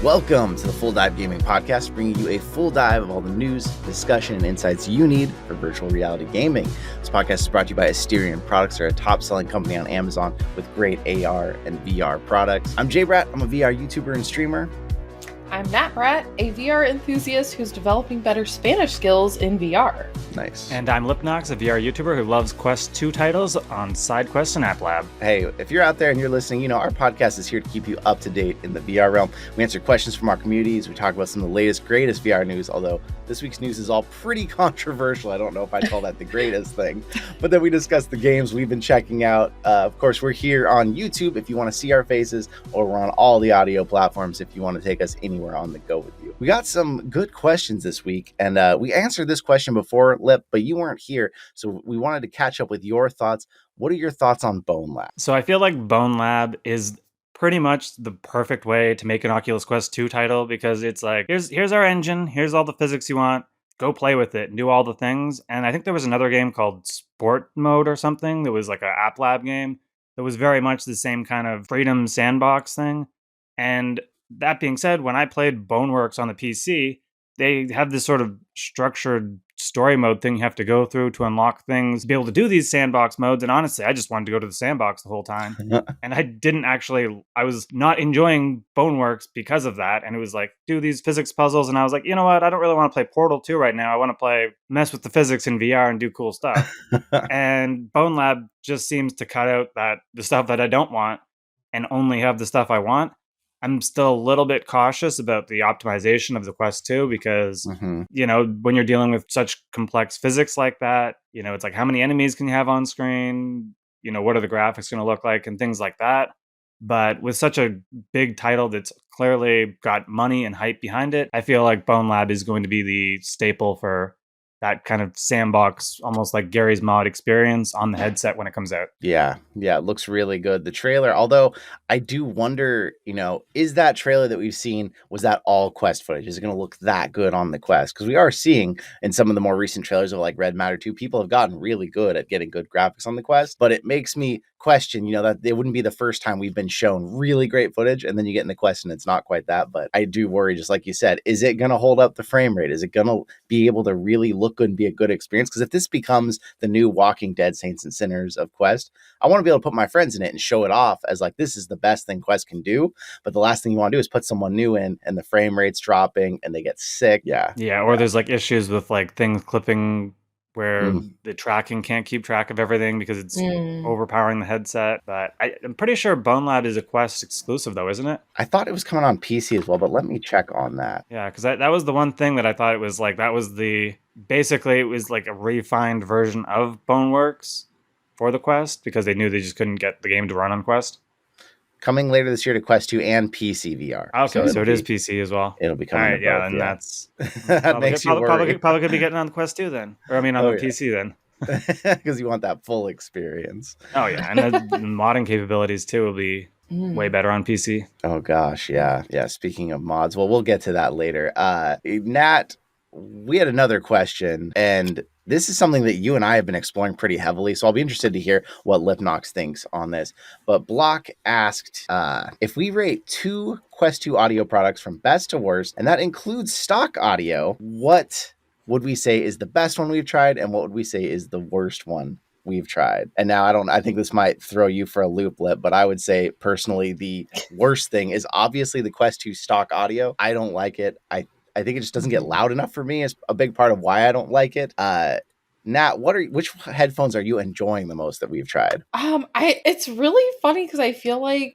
Welcome to the Full Dive Gaming Podcast, bringing you a full dive of all the news, discussion, and insights you need for virtual reality gaming. This podcast is brought to you by Asterion Products. They're a top-selling company on Amazon with great AR and VR products. I'm Jay Bratt. I'm a VR YouTuber and streamer. I'm Nat Bratt, a VR enthusiast who's developing better Spanish skills in VR. Nice. And I'm Lipnox, a VR YouTuber who loves Quest 2 titles on SideQuest and App Lab. Hey, if you're out there and you're listening, you know our podcast is here to keep you up to date in the VR realm. We answer questions from our communities. We talk about some of the latest, greatest VR news, although this week's news is all pretty controversial. I don't know if I'd call that the greatest thing. But then we discuss the games we've been checking out. Of course, we're here on YouTube if you want to see our faces, or we're on all the audio platforms if you want to take us anywhere on the go with you. We got some good questions this week, and we answered this question before, Lip, but you weren't here, so we wanted to catch up with your thoughts. What are your thoughts on Bonelab? So I feel like Bonelab is pretty much the perfect way to make an Oculus Quest 2 title, because it's like, here's our engine, here's all the physics you want, go play with it and do all the things. And I think there was another game called Sport Mode or something that was like an App Lab game that was very much the same kind of freedom sandbox thing. And that being said, when I played Boneworks on the PC, they have this sort of structured story mode thing you have to go through to unlock things, to be able to do these sandbox modes. And honestly, I just wanted to go to the sandbox the whole time. And I was not enjoying Boneworks because of that. And it was like, do these physics puzzles. And I was like, you know what? I don't really want to play Portal 2 right now. I want to mess with the physics in VR and do cool stuff. And Bonelab just seems to cut out the stuff that I don't want and only have the stuff I want. I'm still a little bit cautious about the optimization of the Quest 2 because, you know, when you're dealing with such complex physics like that, you know, it's like, how many enemies can you have on screen? You know, what are the graphics going to look like and things like that? But with such a big title that's clearly got money and hype behind it, I feel like Bonelab is going to be the staple for that kind of sandbox, almost like Gary's Mod experience on the headset when it comes out. Yeah, it looks really good. The trailer, although I do wonder, you know, is that trailer that we've seen, was that all Quest footage? Is it going to look that good on the Quest? Because we are seeing in some of the more recent trailers of like Red Matter 2, people have gotten really good at getting good graphics on the Quest, but it makes me question, you know, that it wouldn't be the first time we've been shown really great footage and then you get in the Quest and it's not quite that. But I do worry, just like you said, is it going to hold up the frame rate? Is it going to be able to really look good and be a good experience? Because if this becomes the new Walking Dead Saints and Sinners of Quest, I want to be able to put my friends in it and show it off as like, this is the best thing Quest can do. But the last thing you want to do is put someone new in and the frame rate's dropping and they get sick. Yeah, or there's like issues with like things clipping where the tracking can't keep track of everything because it's overpowering the headset. But I'm pretty sure Bonelab is a Quest exclusive though, isn't it? I thought it was coming on PC as well, but let me check on that. Yeah, because that was the one thing that I thought it was like, basically it was like a refined version of Boneworks for the Quest because they knew they just couldn't get the game to run on Quest. Coming later this year to Quest 2 and PC VR. Okay, so it is PC as well. It'll be coming. All right, yeah, and that's that makes you worry. Probably could be getting on the Quest 2 then, or I mean on the PC then, because you want that full experience. Oh yeah, and the modding capabilities too will be way better on PC. Oh gosh, yeah. Speaking of mods, well, we'll get to that later. Nat, we had another question, and this is something that you and I have been exploring pretty heavily, so I'll be interested to hear what Lipnox thinks on this. But Block asked, if we rate 2 Quest 2 audio products from best to worst, and that includes stock audio, what would we say is the best one we've tried, and what would we say is the worst one we've tried? And now I think this might throw you for a loop, Lip, but I would say personally the worst thing is obviously the Quest 2 stock audio. I don't like it. I think it just doesn't get loud enough for me. It's a big part of why I don't like it. Nat, which headphones are you enjoying the most that we've tried? It's really funny because I feel like,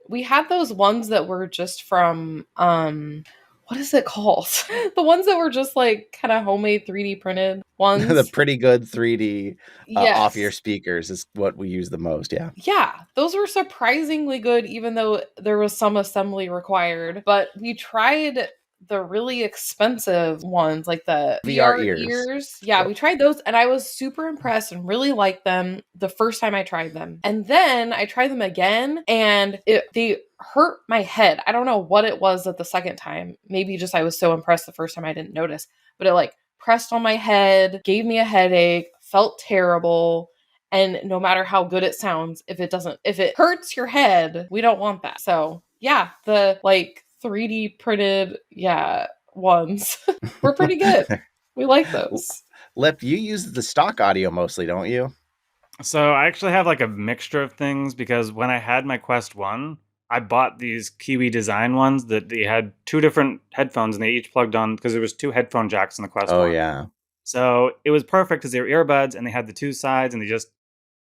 we had those ones that were just from, what is it called? The ones that were just like kind of homemade 3D printed ones. The pretty good 3D off your speakers is what we use the most. Yeah. Yeah. Those were surprisingly good, even though there was some assembly required. But we tried the really expensive ones, like the VR ears. Yeah, we tried those and I was super impressed and really liked them the first time I tried them. And then I tried them again and they hurt my head. I don't know what it was at the second time. Maybe just I was so impressed the first time I didn't notice. But it like pressed on my head, gave me a headache, felt terrible. And no matter how good it sounds, if it hurts your head, we don't want that. So Yeah, the like 3D printed, ones were pretty good. We like those. Lip, you use the stock audio mostly, don't you? So I actually have like a mixture of things because when I had my Quest 1, I bought these Kiwi design ones that they had 2 different headphones and they each plugged on because there was 2 headphone jacks in the Quest 1. Yeah. So it was perfect because they were earbuds and they had the 2 sides and they just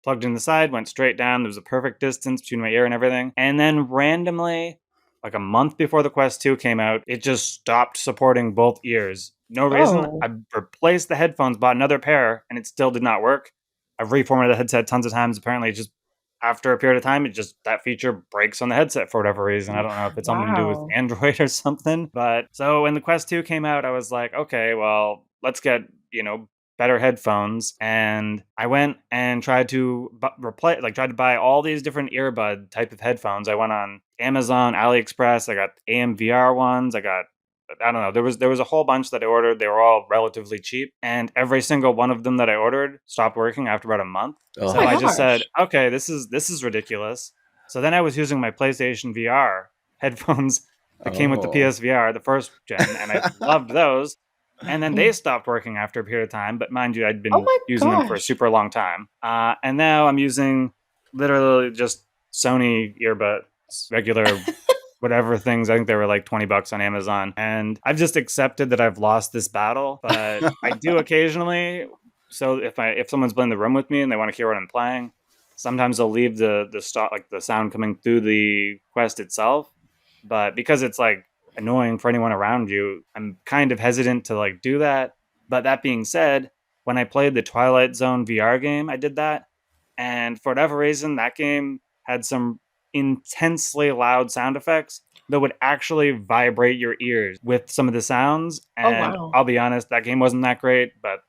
plugged in the side, went straight down. There was a perfect distance between my ear and everything. And then randomly, like a month before the Quest 2 came out, it just stopped supporting both ears. No reason. I replaced the headphones, bought another pair, and it still did not work. I've reformatted the headset tons of times. Apparently, just after a period of time, that feature breaks on the headset for whatever reason. I don't know if it's something to do with Android or something. But so when the Quest 2 came out, I was like, okay, well, let's get, better headphones. And I went and tried to buy all these different earbud type of headphones. I went on Amazon, AliExpress. I got AMVR ones. I don't know. There was a whole bunch that I ordered. They were all relatively cheap, and every single one of them that I ordered stopped working after about a month. Oh. So I just said, okay, this is ridiculous. So then I was using my PlayStation VR headphones that came with the PSVR, the first gen, and I loved those. And then they stopped working after a period of time. But mind you, I'd been using them for a super long time. And now I'm using literally just Sony earbuds, regular whatever things. I think they were like $20 on Amazon. And I've just accepted that I've lost this battle. But I do occasionally. So if someone's in the room with me and they want to hear what I'm playing, sometimes I'll leave the sound coming through the Quest itself. But because it's like annoying for anyone around you, I'm kind of hesitant to like do that. But that being said, when I played the Twilight Zone VR game, I did that. And for whatever reason, that game had some intensely loud sound effects that would actually vibrate your ears with some of the sounds. And I'll be honest, that game wasn't that great, but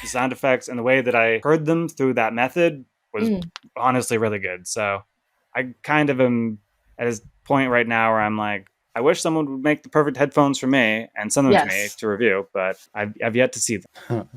the sound effects and the way that I heard them through that method was honestly really good. So I kind of am at a point right now where I'm like, I wish someone would make the perfect headphones for me and send them to me to review, but I've yet to see them.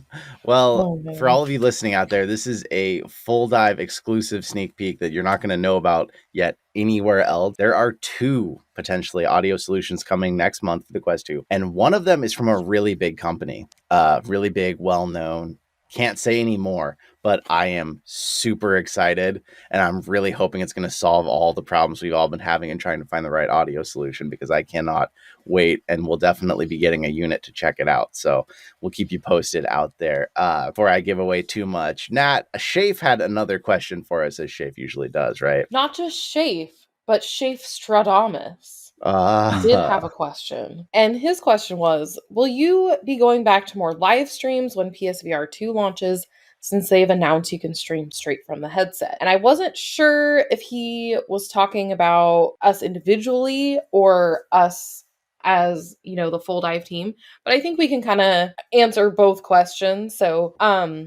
Well, for all of you listening out there, this is a full dive exclusive sneak peek that you're not going to know about yet anywhere else. There are 2 potentially audio solutions coming next month for the Quest 2, and one of them is from a really big company, really big, well-known. Can't say any more, but I am super excited, and I'm really hoping it's going to solve all the problems we've all been having in trying to find the right audio solution, because I cannot wait, and we'll definitely be getting a unit to check it out. So we'll keep you posted out there. Before I give away too much, Nat, Shafe had another question for us, as Shafe usually does, right? Not just Shafe, but Shafe Stradamus. Did have a question. And his question was, will you be going back to more live streams when PSVR2 launches, since they've announced you can stream straight from the headset? And I wasn't sure if he was talking about us individually or us as, the full dive team, but I think we can kind of answer both questions. So,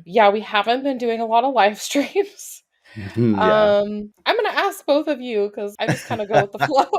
we haven't been doing a lot of live streams. I'm gonna ask both of you because I just kind of go with the flow.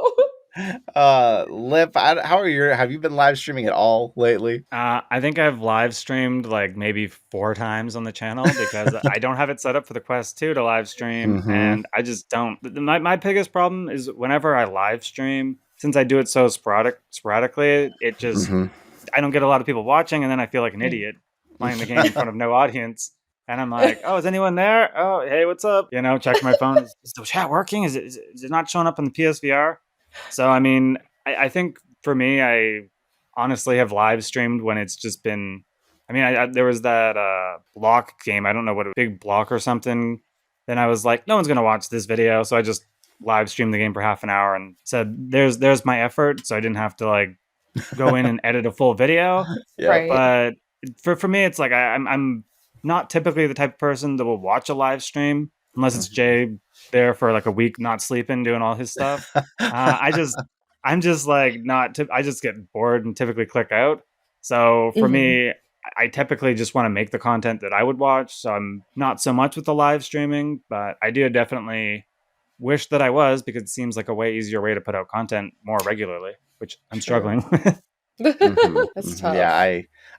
Lip, have you been live streaming at all lately? I think I've live streamed like maybe 4 times on the channel because I don't have it set up for the Quest 2 to live stream, and I just don't. My biggest problem is whenever I live stream, since I do it so sporadically, it just I don't get a lot of people watching, and then I feel like an idiot playing the game in front of no audience. And I'm like, oh, is anyone there? Oh, hey, what's up? Check my phone. Is the chat working? Is it not showing up on the PSVR? So, I mean, I think for me, I honestly have live streamed when it's just been, there was that block game. I don't know what, a big block or something. Then I was like, no one's going to watch this video. So I just live streamed the game for half an hour and said, there's my effort. So I didn't have to like go in and edit a full video. Right. But for me, it's like, I'm not typically the type of person that will watch a live stream unless it's Jay there for like a week, not sleeping, doing all his stuff. I just get bored and typically click out. So for me, I typically just want to make the content that I would watch. So I'm not so much with the live streaming, but I do definitely wish that I was, because it seems like a way easier way to put out content more regularly, which I'm struggling with. That's tough. Yeah,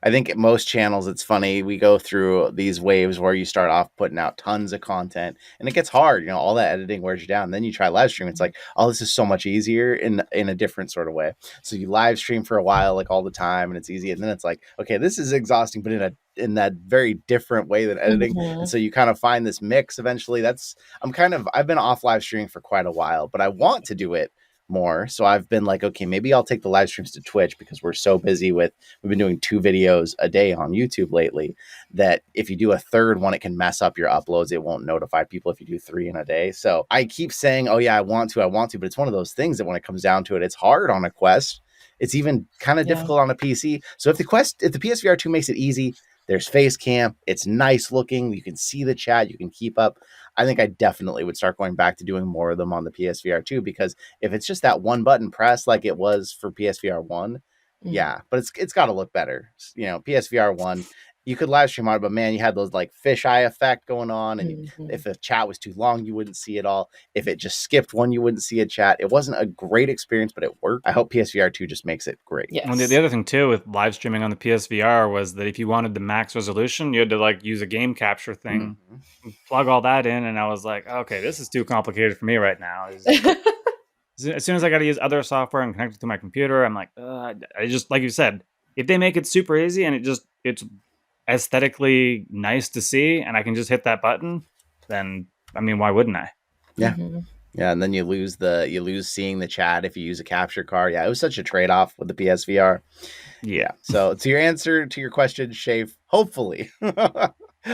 I I think most channels, it's funny, we go through these waves where you start off putting out tons of content and it gets hard, you know, all that editing wears you down. And then you try live stream, it's like, oh, this is so much easier in a different sort of way. So you live stream for a while, like all the time, and it's easy. And then it's like, okay, this is exhausting, but in that very different way than editing. Mm-hmm. And so you kind of find this mix eventually. I've been off live streaming for quite a while, but I want to do it more. So I've been like, okay, maybe I'll take the live streams to Twitch because we're so busy we've been doing 2 videos a day on YouTube lately that if you do a third one, it can mess up your uploads. It won't notify people if you do 3 in a day. So I keep saying, oh yeah, I want to, but it's one of those things that when it comes down to it, it's hard on a Quest. It's even kind of difficult on a PC. So if the PSVR2 makes it easy, there's face cam, it's nice looking, you can see the chat, you can keep up. I think I definitely would start going back to doing more of them on the PSVR2 because if it's just that one button press like it was for PSVR1, yeah, but it's got to look better. You know, PSVR1, you could live stream on it, but man, you had those like fisheye effect going on, and if a chat was too long, you wouldn't see it all. If it just skipped one, you wouldn't see a chat. It wasn't a great experience, but it worked. I hope PSVR2 just makes it great. Yes. And the other thing too with live streaming on the PSVR was that if you wanted the max resolution, you had to like use a game capture thing, plug all that in, and I was like, okay, this is too complicated for me right now. As soon as I got to use other software and connect it to my computer, I'm like, I just, like you said, if they make it super easy and it's aesthetically nice to see and I can just hit that button, then I mean, why wouldn't I? Yeah. Yeah, and then you lose seeing the chat if you use a capture card. Yeah, it was such a trade-off with the PSVR. Yeah. So to your answer to your question, Shafe, hopefully.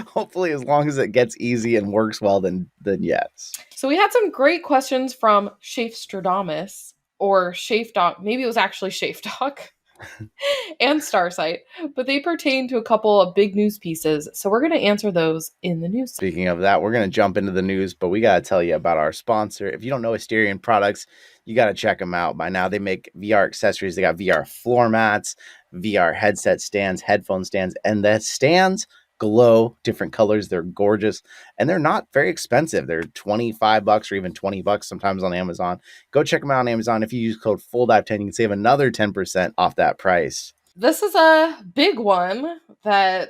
Hopefully, as long as it gets easy and works well, then yes. So we had some great questions from Shafestradamus or Shafe Doc. Maybe it was actually Shafe Doc and Starsight, but they pertain to a couple of big news pieces. So we're going to answer those in the news. Speaking of that, we're going to jump into the news, but we got to tell you about our sponsor. If you don't know Asterion Products, you got to check them out. By now, they make VR accessories. They got VR floor mats, VR headset stands, headphone stands, and the stands glow different colors. They're gorgeous and they're not very expensive. They're $25 or even $20 sometimes on Amazon. Go check them out on Amazon. If you use code FULLDIVE10, you can save another 10% off that price. This is a big one that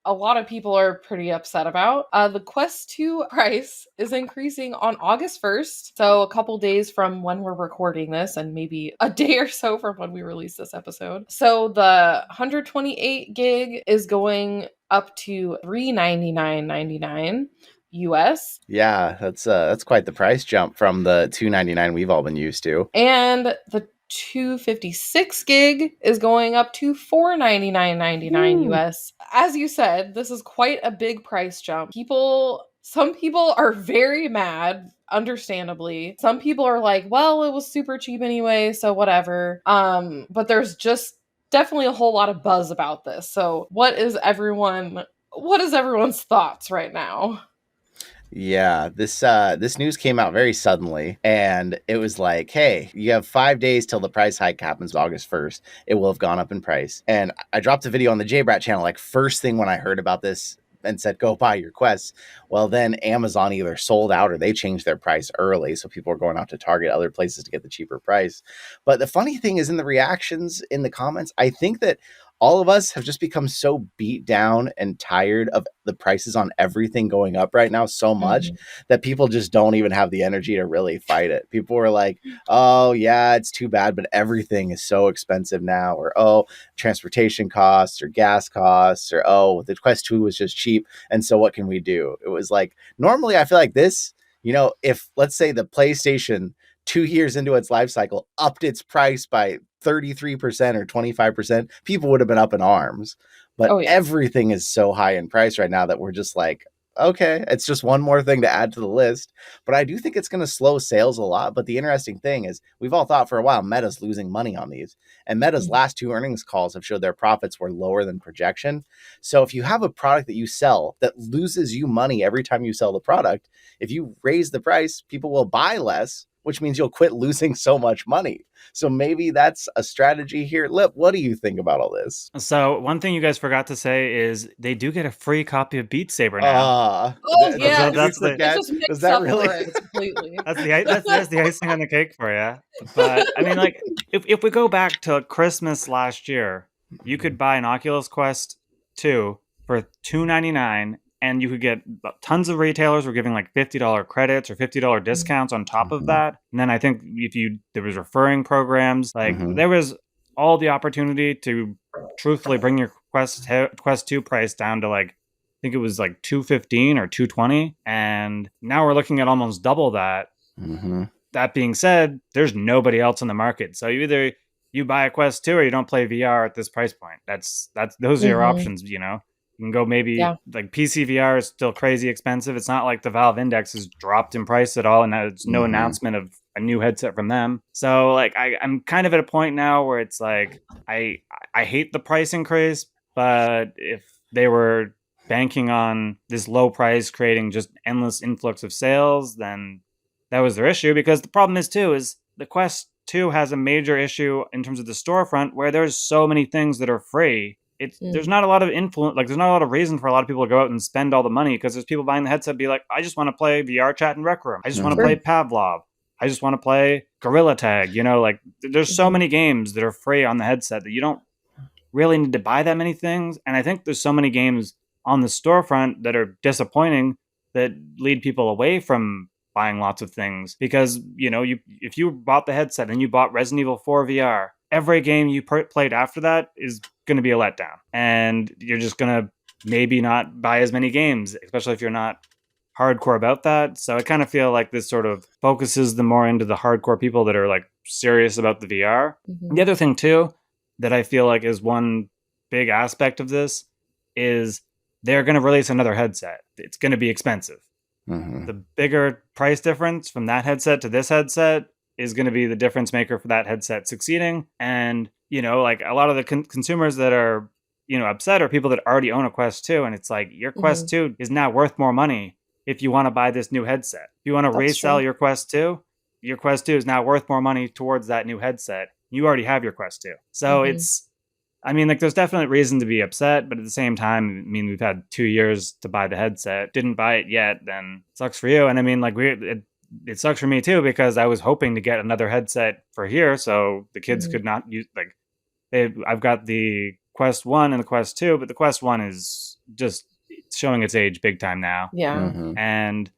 a lot of people are pretty upset about. The Quest 2 price is increasing on August 1st, so a couple days from when we're recording this, and maybe a day or so from when we release this episode. So the 128 gig is going up to $399.99 US. Yeah, that's quite the price jump from the $299 we've all been used to. And the 256 gig is going up to $499.99 US. As you said, this is quite a big price jump. Some people are very mad, understandably. Some people are like, well, it was super cheap anyway, so whatever. But there's just definitely a whole lot of buzz about this. So what is everyone's thoughts right now? Yeah, this news came out very suddenly, and it was like, hey, you have 5 days till the price hike happens August 1st. It will have gone up in price. And I dropped a video on the JBrat channel, like first thing when I heard about this, and said, go buy your Quests. Well, then Amazon either sold out or they changed their price early. So people are going out to Target, other places to get the cheaper price. But the funny thing is in the reactions in the comments, I think that all of us have just become so beat down and tired of the prices on everything going up right now so much that people just don't even have the energy to really fight it. People are like, oh yeah, it's too bad, but everything is so expensive now, or oh, transportation costs or gas costs, or oh, the Quest 2 was just cheap, and so what can we do? It was like, normally I feel like this, you know, if let's say the PlayStation 2 years into its life cycle upped its price by 33% or 25%, people would have been up in arms. But everything is so high in price right now that we're just like, okay, it's just one more thing to add to the list. But I do think it's going to slow sales a lot. But the interesting thing is we've all thought for a while Meta's losing money on these. And Meta's last 2 earnings calls have showed their profits were lower than projection. So if you have a product that you sell that loses you money every time you sell the product, if you raise the price, people will buy less, which means you'll quit losing so much money. So maybe that's a strategy here. Lip, what do you think about all this? So one thing you guys forgot to say is they do get a free copy of Beat Saber now. Yeah. That's Does that really? Completely. That's the icing on the cake for you. But I mean, like, if we go back to Christmas last year, you could buy an Oculus Quest 2 for $299, and you could get tons of retailers were giving like $50 credits or $50 discounts on top of that. And then I think there was referring programs, like there was all the opportunity to truthfully bring your Quest 2 price down to like, I think it was like $215 or $220, and now we're looking at almost double that. That being said, there's nobody else in the market, so you buy a Quest 2 or you don't play VR at this price point. Those are your options, you know. You can go maybe like PC VR is still crazy expensive. It's not like the Valve Index has dropped in price at all, and there's no announcement of a new headset from them. So like I'm kind of at a point now where it's like I hate the price increase, but if they were banking on this low price creating just endless influx of sales, then that was their issue. Because the problem is the Quest 2 has a major issue in terms of the storefront where there's so many things that are free. There's not a lot of influence, like there's not a lot of reason for a lot of people to go out and spend all the money, because there's people buying the headset be like, I just want to play VRChat and Rec Room. I just want to play Pavlov. I just want to play Gorilla Tag. You know, like there's so many games that are free on the headset that you don't really need to buy that many things. And I think there's so many games on the storefront that are disappointing that lead people away from buying lots of things, because you know, if you bought the headset and you bought Resident Evil 4 VR, every game you played after that is going to be a letdown, and you're just going to maybe not buy as many games, especially if you're not hardcore about that. So I kind of feel like this sort of focuses them more into the hardcore people that are like serious about the VR. The other thing too that I feel like is one big aspect of this is they're going to release another headset. It's going to be expensive. The bigger price difference from that headset to this headset is going to be the difference maker for that headset succeeding. And, you know, like a lot of the consumers that are, you know, upset are people that already own a Quest 2. And it's like, your Quest 2 is now worth more money if you want to buy this new headset. If you want to resell your Quest 2 is now worth more money towards that new headset. You already have your Quest 2. So I mean, like, there's definitely reason to be upset, but at the same time, I mean, we've had 2 years to buy the headset. Didn't buy it yet, then it sucks for you. And I mean, like, it sucks for me too, because I was hoping to get another headset for here, so the kids could not use, like, I've got the Quest 1 and the Quest 2, but the Quest 1 is just showing its age big time now. Yeah. And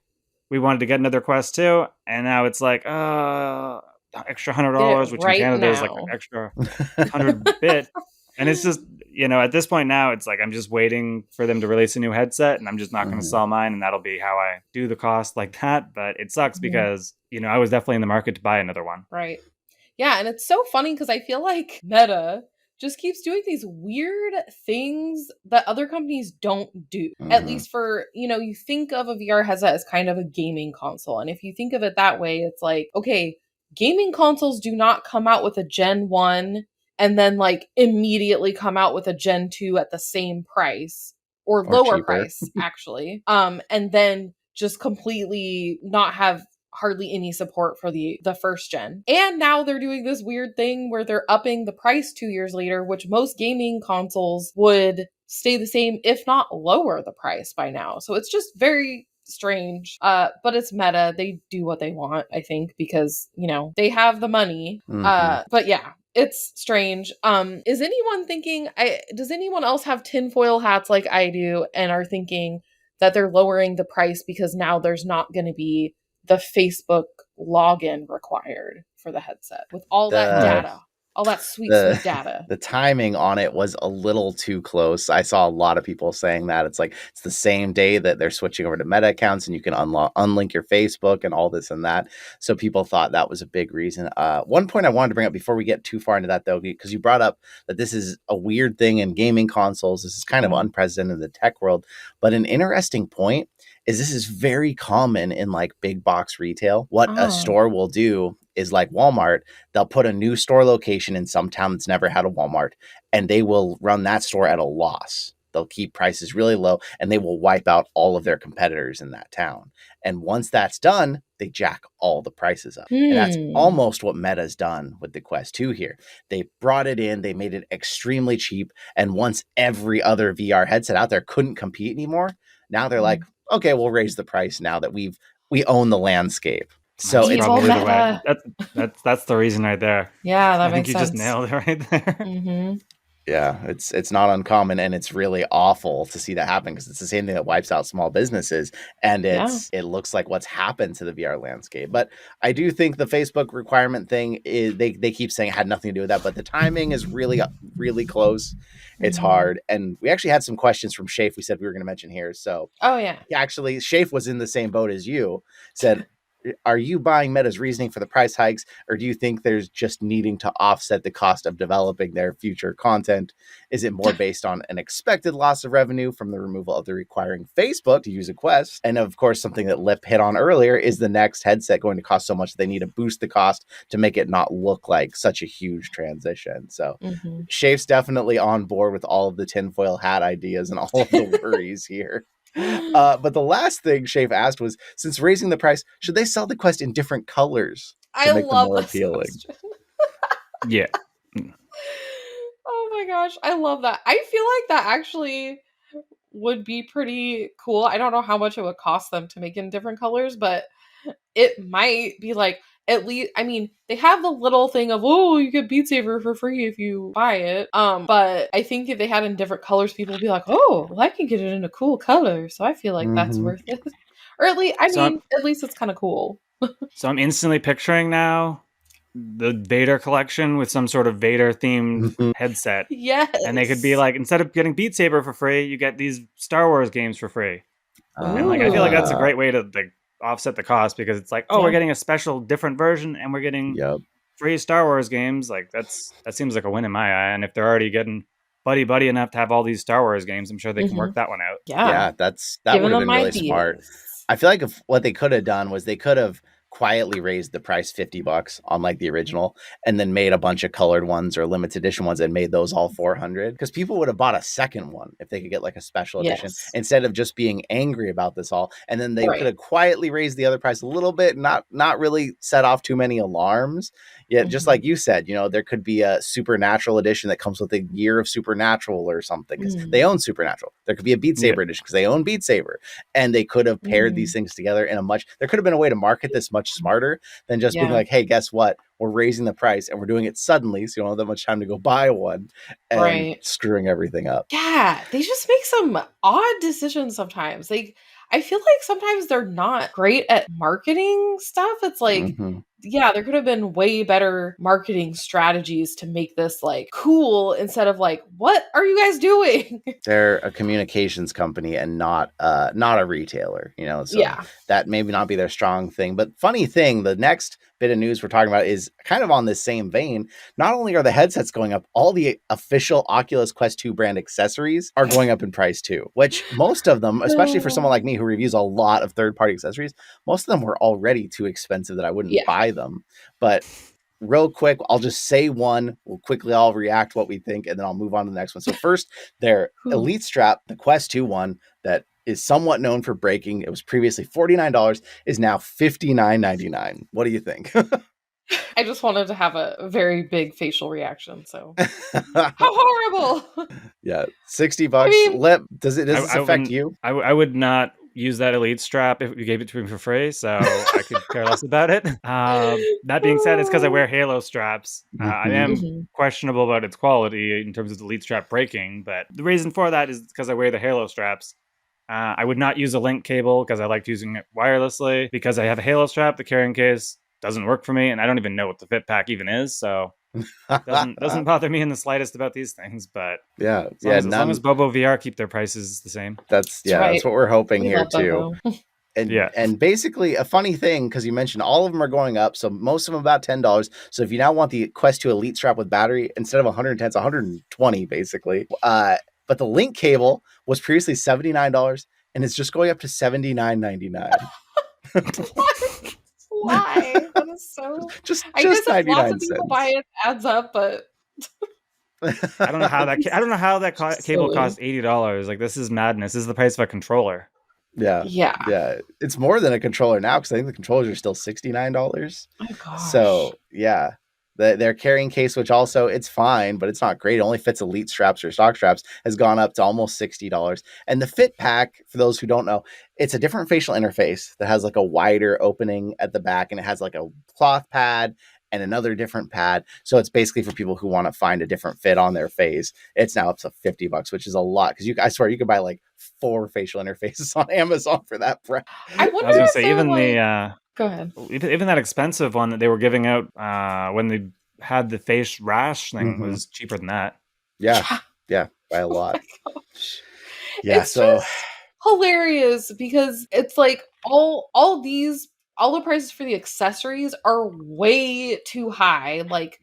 we wanted to get another Quest 2, and now it's like, extra $100, which in Canada is like an extra 100 bit. And it's just, you know, at this point now, it's like I'm just waiting for them to release a new headset, and I'm just not going to sell mine, and that'll be how I do the cost like that. But it sucks because, you know, I was definitely in the market to buy another one. Right. Yeah, and it's so funny because I feel like Meta just keeps doing these weird things that other companies don't do. At least for, you know, you think of a VR headset as kind of a gaming console. And if you think of it that way, it's like, okay, gaming consoles do not come out with a Gen 1 and then like immediately come out with a Gen 2 at the same price or lower cheaper price, actually. And then just completely not have hardly any support for the first gen. And now they're doing this weird thing where they're upping the price 2 years later, which most gaming consoles would stay the same, if not lower the price by now. So it's just very strange. But it's Meta. They do what they want, I think, because, you know, they have the money. But yeah, it's strange. Is anyone thinking, does anyone else have tinfoil hats like I do and are thinking that they're lowering the price because now there's not going to be the Facebook login required for the headset with all that data? All that sweet data. The timing on it was a little too close. I saw a lot of people saying that. It's like, it's the same day that they're switching over to Meta accounts and you can unlink your Facebook and all this and that. So people thought that was a big reason. One point I wanted to bring up before we get too far into that, though, because you brought up that this is a weird thing in gaming consoles. This is kind of unprecedented in the tech world. But an interesting point is this is very common in like big box retail. What a store will do is like Walmart, they'll put a new store location in some town that's never had a Walmart, and they will run that store at a loss. They'll keep prices really low, and they will wipe out all of their competitors in that town. And once that's done, they jack all the prices up. And that's almost what Meta's done with the Quest 2 here. They brought it in, they made it extremely cheap, and once every other VR headset out there couldn't compete anymore, now they're like, okay, we'll raise the price now that we own the landscape. So it's probably the way. That's the reason right there. Yeah, that I makes think sense. You just nailed it right there. Yeah, it's not uncommon, and it's really awful to see that happen because it's the same thing that wipes out small businesses, and it looks like what's happened to the VR landscape. But I do think the Facebook requirement thing is they keep saying it had nothing to do with that, but the timing is really close. It's hard, and we actually had some questions from Shafe. We said we were going to mention here, so actually, Shafe was in the same boat as you. Said, are you buying Meta's reasoning for the price hikes, or do you think there's just needing to offset the cost of developing their future content? Is it more based on an expected loss of revenue from the removal of the requiring Facebook to use a Quest? And of course, something that Lip hit on earlier is the next headset going to cost so much that they need to boost the cost to make it not look like such a huge transition. So Shafe's definitely on board with all of the tinfoil hat ideas and all of the worries here. But the last thing Shafe asked was, since raising the price, should they sell the Quest in different colors to make them more appealing? Yeah. Oh my gosh, I love that. I feel like that actually would be pretty cool. I don't know how much it would cost them to make it in different colors, but it might be like, at least, I mean, they have the little thing of, oh, you get Beat Saber for free if you buy it. But I think if they had it in different colors, people would be like, oh, well, I can get it in a cool color. So I feel like that's worth it. Or at least, at least it's kind of cool. So I'm instantly picturing now the Vader collection with some sort of Vader themed headset. Yes. And they could be like, instead of getting Beat Saber for free, you get these Star Wars games for free. And like, I feel like that's a great way to like offset the cost, because it's like, oh, we're getting a special different version and we're getting free Star Wars games. Like that seems like a win in my eye. And if they're already getting buddy enough to have all these Star Wars games, I'm sure they can work that one out. Yeah, that would have been really smart. I feel like what they could have done was they could have quietly raised the price $50 on like the original, and then made a bunch of colored ones or limited edition ones and made those all 400, because people would have bought a second one if they could get like a special edition instead of just being angry about this all. And then they could have quietly raised the other price a little bit, not really set off too many alarms. Yeah, just like you said, you know, there could be a Supernatural edition that comes with a year of Supernatural or something, because they own Supernatural. There could be a Beat Saber edition because they own Beat Saber, and they could have paired these things together in there could have been a way to market this much smarter than just being like, hey, guess what? We're raising the price and we're doing it suddenly, so you don't have that much time to go buy one, and screwing everything up. Yeah, they just make some odd decisions sometimes. Like, I feel like sometimes they're not great at marketing stuff. It's like, there could have been way better marketing strategies to make this like cool, instead of like, what are you guys doing? They're a communications company and not a retailer, you know, so that maybe not be their strong thing. But funny thing, the next bit of news we're talking about is kind of on this same vein. Not only are the headsets going up, all the official Oculus Quest 2 brand accessories are going up in price too, which most of them, especially for someone like me who reviews a lot of third-party accessories, most of them were already too expensive that I wouldn't buy them. But real quick, I'll just say one. We'll quickly all react what we think, and then I'll move on to the next one. So first, their Elite Strap, the Quest 2 one that is somewhat known for breaking. It was previously $49, is now $59.99. What do you think? I just wanted to have a very big facial reaction. So how horrible! Yeah, $60. I mean, does this affect you? I would not use that Elite Strap if you gave it to me for free, so I could care less about it. That being said, it's because I wear Halo straps. I am questionable about its quality in terms of the Elite Strap breaking, but the reason for that is because I wear the Halo straps. I would not use a link cable because I liked using it wirelessly. Because I have a Halo strap, the carrying case doesn't work for me, and I don't even know what the fit pack even is, so doesn't bother me in the slightest about these things. But as long as Bobo VR keep their prices the same, that's what we're hoping here too. And basically a funny thing, because you mentioned all of them are going up, so most of them about $10. So if you now want the Quest 2 Elite Strap with battery, instead of 110, it's 120 basically. But the link cable was previously $79, and it's just going up to $79.99. Why? That is so. just I guess 99 lots of people buy it, adds up, but I don't know how that. I don't know how that cable costs $80. Like, this is madness. This is the price of a controller. Yeah. It's more than a controller now, because I think the controllers are still $69. Oh my gosh. So yeah. Their carrying case, which also, it's fine, but it's not great. It only fits Elite straps or stock straps, has gone up to almost $60. And the Fit Pack, for those who don't know, it's a different facial interface that has like a wider opening at the back, and it has like a cloth pad and another different pad. So it's basically for people who want to find a different fit on their face. It's now up to $50, which is a lot, because I swear you could buy like 4 facial interfaces on Amazon for that price. I I was wonder gonna if say they're even like. the Go ahead. even that expensive one that they were giving out when they had the face rash thing was cheaper than that. Yeah, by a Oh lot. my gosh. Yeah, It's so just hilarious because it's like all the prices for the accessories are way too high. Like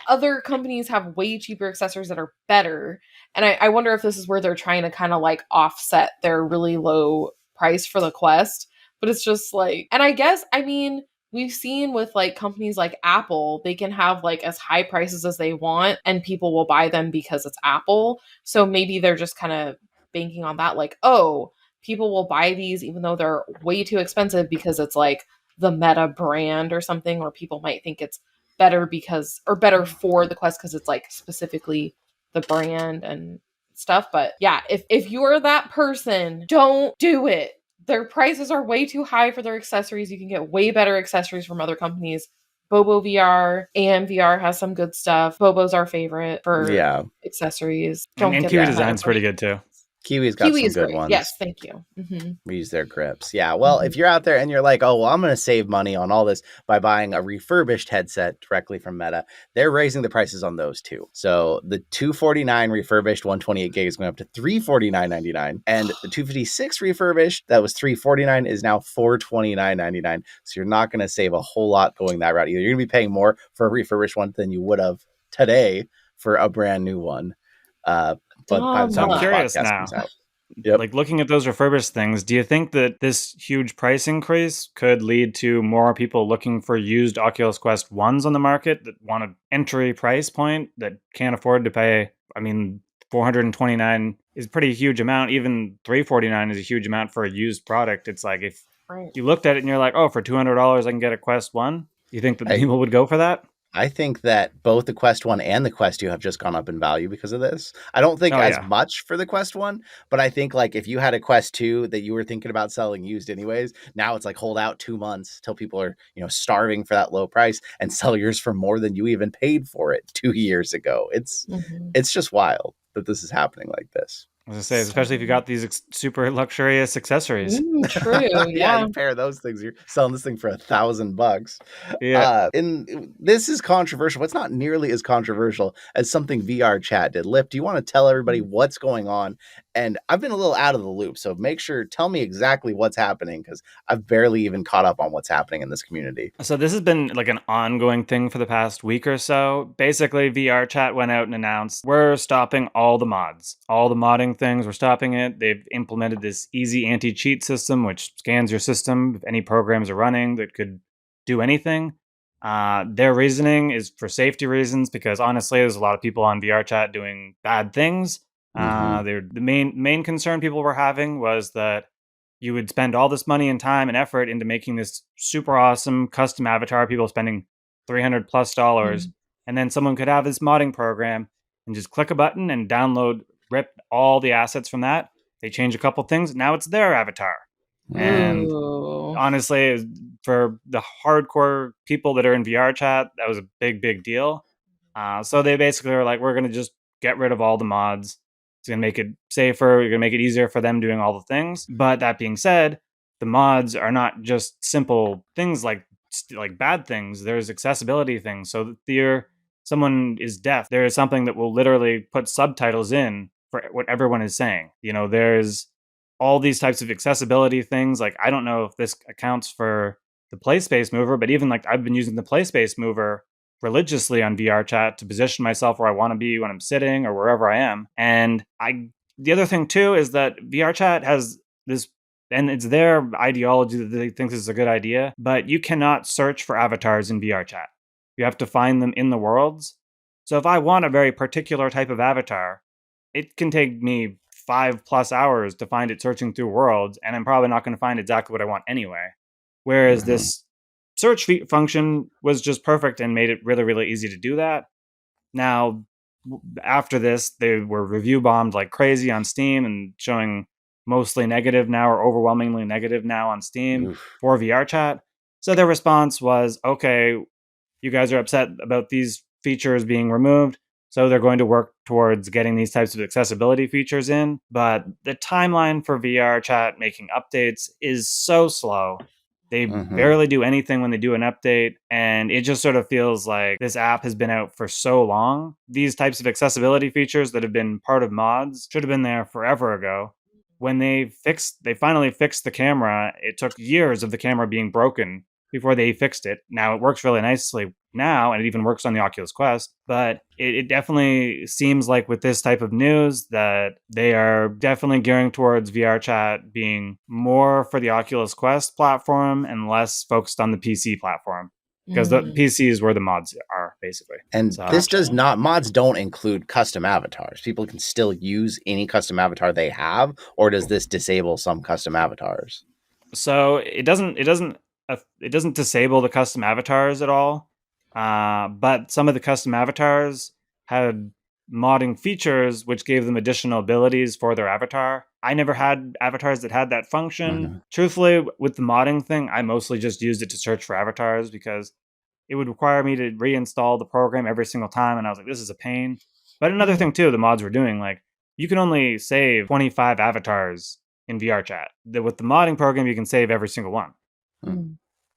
other companies have way cheaper accessories that are better. And I wonder if this is where they're trying to kind of like offset their really low price for the Quest. But it's just like, and I guess, I mean, we've seen with like companies like Apple, they can have like as high prices as they want and people will buy them because it's Apple. So maybe they're just kind of banking on that, like, oh, people will buy these even though they're way too expensive because it's like the Meta brand or something, or people might think it's better because, or better for the Quest because it's like specifically the brand and stuff. But yeah, if you're that person, don't do it. Their prices are way too high for their accessories. You can get way better accessories from other companies. Bobo VR, AMVR has some good stuff. Bobo's our favorite for accessories. Don't And get Kiwi that Design's pretty good too. Kiwi's got Kiwi some is good great. ones. Yes, thank you. We use their grips. Yeah. Well, if you're out there and you're like, oh, well, I'm going to save money on all this by buying a refurbished headset directly from Meta, they're raising the prices on those too. So the $249 refurbished 128 gig is going up to $349.99, and the 256 refurbished that was $349 is now $429.99. So you're not going to save a whole lot going that route either. You're going to be paying more for a refurbished one than you would have today for a brand new one. But by the time this curious podcast now. comes out. Like looking at those refurbished things, do you think that this huge price increase could lead to more people looking for used Oculus Quest 1s on the market that want an entry price point that can't afford to pay? I mean, $429 is a pretty huge amount. Even $349 is a huge amount for a used product. It's like if you looked at it and you're like, oh, for $200 I can get a Quest 1. You think that people would go for that? I think that both the Quest 1 and the Quest 2 have just gone up in value because of this. I don't think as much for the Quest 1, but I think like if you had a Quest 2 that you were thinking about selling used anyways, now it's like hold out 2 months till people are, starving for that low price and sell yours for more than you even paid for it 2 years ago. It's just wild that this is happening like this. I was gonna say, especially if you got these super luxurious accessories. True, yeah, you pair those things. You're selling this thing for $1,000. Yeah, and this is controversial. It's not nearly as controversial as something VRChat did. Lip, do you want to tell everybody what's going on? And I've been a little out of the loop, so tell me exactly what's happening, because I've barely even caught up on what's happening in this community. So this has been like an ongoing thing for the past week or so. Basically, VRChat went out and announced, we're stopping all the mods. All the modding things, we're stopping it. They've implemented this easy anti-cheat system, which scans your system if any programs are running that could do anything. Their reasoning is for safety reasons, because honestly, there's a lot of people on VRChat doing bad things. The main concern people were having was that you would spend all this money and time and effort into making this super awesome custom avatar, people spending $300+, and then someone could have this modding program and just click a button and rip all the assets from that. They change a couple things, now it's their avatar. And honestly, for the hardcore people that are in VRChat, that was a big deal. So they basically were like, we're going to just get rid of all the mods. It's going to make it safer. We're going to make it easier for them doing all the things. But that being said, the mods are not just simple things like bad things. There's accessibility things. So if someone is deaf, there is something that will literally put subtitles in for what everyone is saying. There's all these types of accessibility things. Like, I don't know if this accounts for the PlaySpace Mover, but even like I've been using the PlaySpace Mover religiously on VRChat to position myself where I want to be when I'm sitting or wherever I am. And the other thing too is that VRChat has this, and it's their ideology that they think this is a good idea, but you cannot search for avatars in VRChat. You have to find them in the worlds. So if I want a very particular type of avatar, it can take me 5+ hours to find it searching through worlds, and I'm probably not going to find exactly what I want anyway. Whereas this search function was just perfect and made it really easy to do that. Now, after this, they were review bombed like crazy on Steam and showing mostly negative now, or overwhelmingly negative now on Steam for VRChat. So their response was, okay, you guys are upset about these features being removed. So they're going to work towards getting these types of accessibility features in. But the timeline for VRChat making updates is so slow. They barely do anything when they do an update, and it just sort of feels like this app has been out for so long. These types of accessibility features that have been part of mods should have been there forever ago. When they finally fixed the camera, it took years of the camera being broken before they fixed it. Now it works really nicely now, and it even works on the Oculus Quest. But it definitely seems like with this type of news that they are definitely gearing towards VRChat being more for the Oculus Quest platform and less focused on the PC platform. Because the PC is where the mods are, basically. And mods don't include custom avatars. People can still use any custom avatar they have, or does this disable some custom avatars? So it doesn't disable the custom avatars at all. But some of the custom avatars had modding features which gave them additional abilities for their avatar. I never had avatars that had that function. Truthfully, with the modding thing, I mostly just used it to search for avatars because it would require me to reinstall the program every single time, and I was like, this is a pain. But another thing too, the mods were doing, like, you can only save 25 avatars in VRChat. With the modding program, you can save every single one.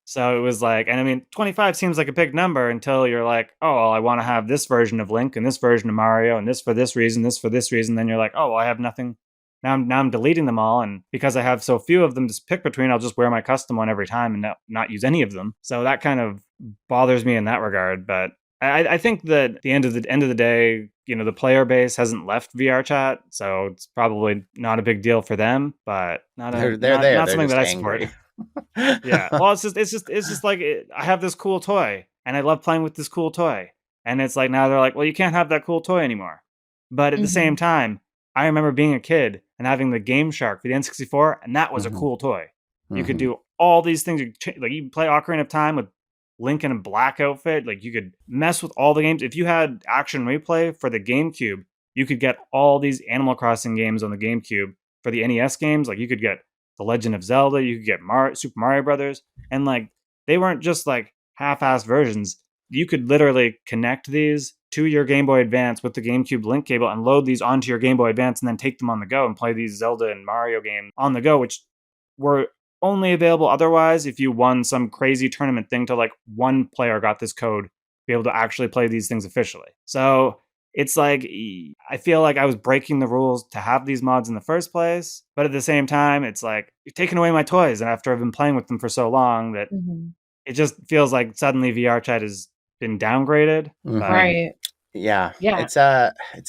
So it was like, and I mean, 25 seems like a big number until you're like, oh, well, I want to have this version of Link and this version of Mario and this for this reason, this for this reason. Then you're like, oh, well, I have nothing. Now I'm deleting them all. And because I have so few of them to pick between, I'll just wear my custom one every time and not use any of them. So that kind of bothers me in that regard. But I think that at the end of the day, the player base hasn't left VRChat, so it's probably not a big deal for them. But not something that I support. Yeah, well, it's just like I have this cool toy, and I love playing with this cool toy, and it's like now they're like, well, you can't have that cool toy anymore. But at the same time, I remember being a kid and having the Game Shark for the N64, and that was a cool toy. You could do all these things. You could play Ocarina of Time with Link in a black outfit. Like, you could mess with all the games. If you had Action Replay for the GameCube, you could get all these Animal Crossing games on the GameCube. For the NES games, like, you could get The Legend of Zelda, you could get Super Mario Brothers, and like, they weren't just like half-assed versions. You could literally connect these to your Game Boy Advance with the GameCube link cable and load these onto your Game Boy Advance and then take them on the go and play these Zelda and Mario games on the go, which were only available otherwise if you won some crazy tournament thing to like one player got this code to be able to actually play these things officially. So it's like, I feel like I was breaking the rules to have these mods in the first place, but at the same time, it's like, you're taking away my toys, and after I've been playing with them for so long that it just feels like suddenly VRChat has been downgraded. Right. Yeah. It's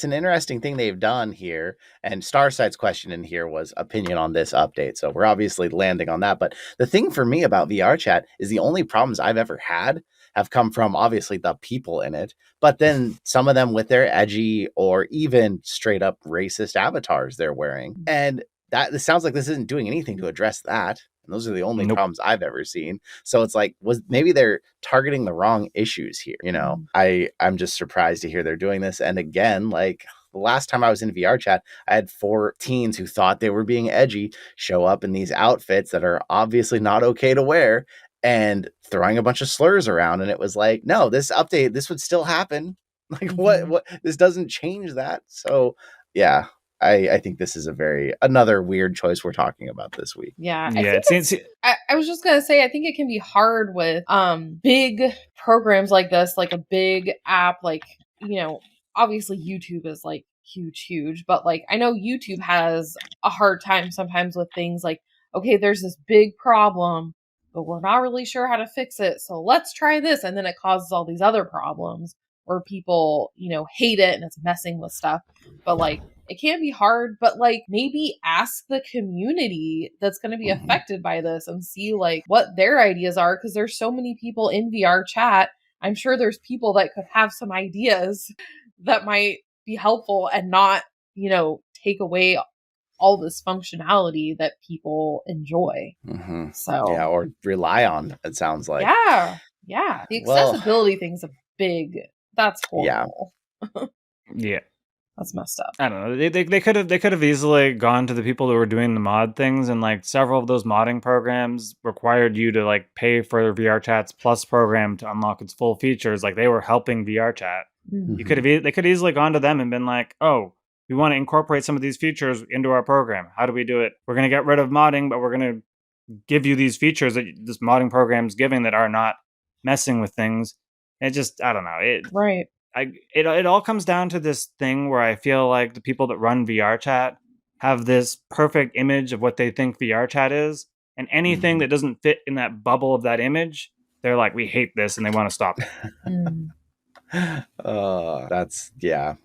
an interesting thing they've done here, and Starsight's question in here was opinion on this update, so we're obviously landing on that. But the thing for me about VRChat is the only problems I've ever had have come from obviously the people in it, but then some of them with their edgy or even straight up racist avatars they're wearing. And that it sounds like this isn't doing anything to address that. And those are the only problems I've ever seen. So it's like, maybe they're targeting the wrong issues here. I'm just surprised to hear they're doing this. And again, like, the last time I was in VRChat, I had 4 teens who thought they were being edgy show up in these outfits that are obviously not okay to wear and throwing a bunch of slurs around. And it was like, no, this update, this would still happen. Like, what, this doesn't change that. So yeah, I think this is another weird choice we're talking about this week. Yeah. I was just going to say, I think it can be hard with big programs like this, like a big app, like, obviously YouTube is like huge, but like, I know YouTube has a hard time sometimes with things like, okay, there's this big problem, but we're not really sure how to fix it, so let's try this. And then it causes all these other problems where people, hate it and it's messing with stuff. But like, it can be hard, but like, maybe ask the community that's going to be affected by this and see like what their ideas are. Because there's so many people in VRChat. I'm sure there's people that could have some ideas that might be helpful and not, take away all this functionality that people enjoy. So yeah, or rely on, it sounds like. Yeah. The accessibility thing's a big, that's horrible. Yeah. That's messed up. I don't know. They could have easily gone to the people who were doing the mod things, and like several of those modding programs required you to like pay for VRChat's Plus program to unlock its full features. Like they were helping VRChat. Mm-hmm. They could easily gone to them and been like, oh, we want to incorporate some of these features into our program. How do we do it? We're going to get rid of modding, but we're going to give you these features that this modding program's giving that are not messing with things. It just, I don't know. Right. It all comes down to this thing where I feel like the people that run VRChat have this perfect image of what they think VRChat is, and anything that doesn't fit in that bubble of that image, they're like, we hate this, and they want to stop it.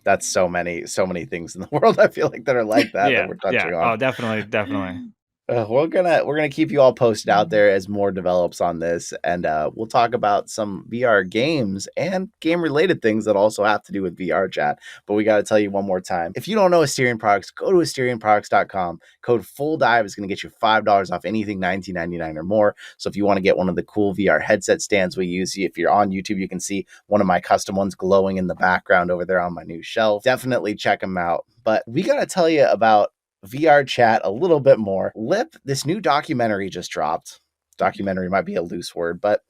That's so many things in the world I feel like that are like that that we're touching on. Oh, definitely. We're gonna keep you all posted out there as more develops on this, and we'll talk about some VR games and game related things that also have to do with VRChat. But we got to tell you one more time: if you don't know Asterion Products, go to AsterionProducts.com. Code FULLDIVE is going to get you $5 off anything $19.99 or more. So if you want to get one of the cool VR headset stands we use, if you're on YouTube, you can see one of my custom ones glowing in the background over there on my new shelf. Definitely check them out. But we got to tell you about VRChat a little bit more. Lip, this new documentary just dropped. Documentary might be a loose word, but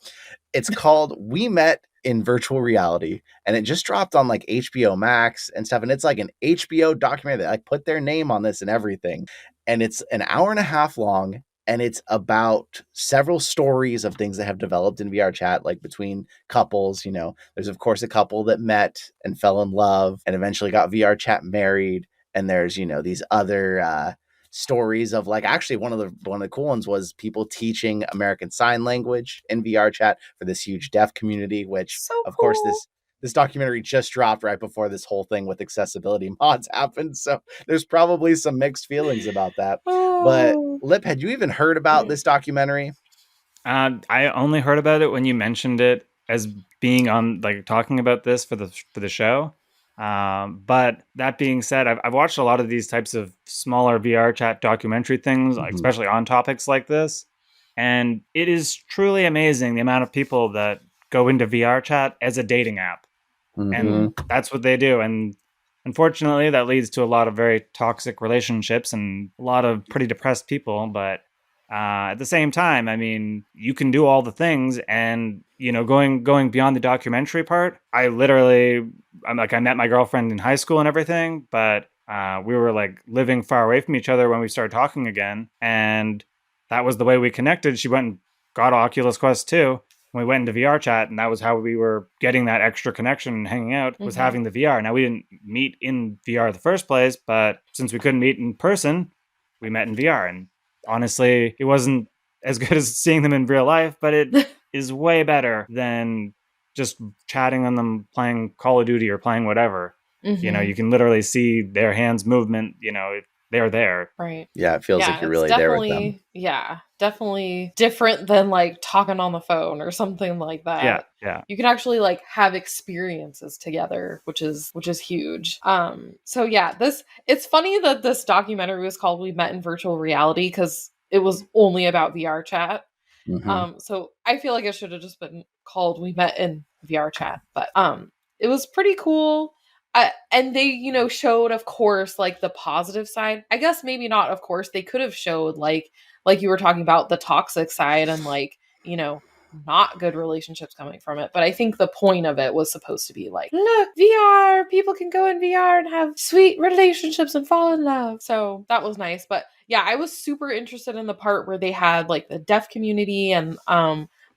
it's called We Met in Virtual Reality, and it just dropped on like HBO Max and stuff, and it's like an HBO documentary that like put their name on this and everything, and it's an hour and a half long, and it's about several stories of things that have developed in VRChat, like between couples. There's of course a couple that met and fell in love and eventually got VRChat married. And there's, these other stories of like, actually one of the cool ones was people teaching American Sign Language in VRChat for this huge deaf community, which of course this documentary just dropped right before this whole thing with accessibility mods happened. So there's probably some mixed feelings about that. But Lip, had you even heard about this documentary? I only heard about it when you mentioned it as being on, like, talking about this for the show. But that being said, I've watched a lot of these types of smaller VRChat documentary things, especially on topics like this. And it is truly amazing the amount of people that go into VRChat as a dating app. And that's what they do. And unfortunately, that leads to a lot of very toxic relationships and a lot of pretty depressed people. But at the same time, I mean, you can do all the things, and going beyond the documentary part, I met my girlfriend in high school and everything, but we were like living far away from each other when we started talking again, and that was the way we connected. She went and got Oculus Quest 2. We went into VRChat, and that was how we were getting that extra connection and hanging out, was having the VR. Now, we didn't meet in VR in the first place, but since we couldn't meet in person, we met in VR. And honestly, it wasn't as good as seeing them in real life, but it is way better than just chatting on them playing Call of Duty or playing whatever. You can literally see their hands movement, they're there. Right. Yeah, it feels like you're really there with them. Yeah, definitely different than like talking on the phone or something like that. Yeah. You can actually like have experiences together, which is huge. So yeah, it's funny that this documentary was called We Met in Virtual Reality because it was only about VRChat. So I feel like it should have just been called We Met in VRChat, but it was pretty cool. And they, showed, of course, like the positive side. I guess maybe not, of course. They could have showed like you were talking about the toxic side and like, not good relationships coming from it. But I think the point of it was supposed to be like, look, VR, people can go in VR and have sweet relationships and fall in love. So that was nice. But yeah, I was super interested in the part where they had like the deaf community and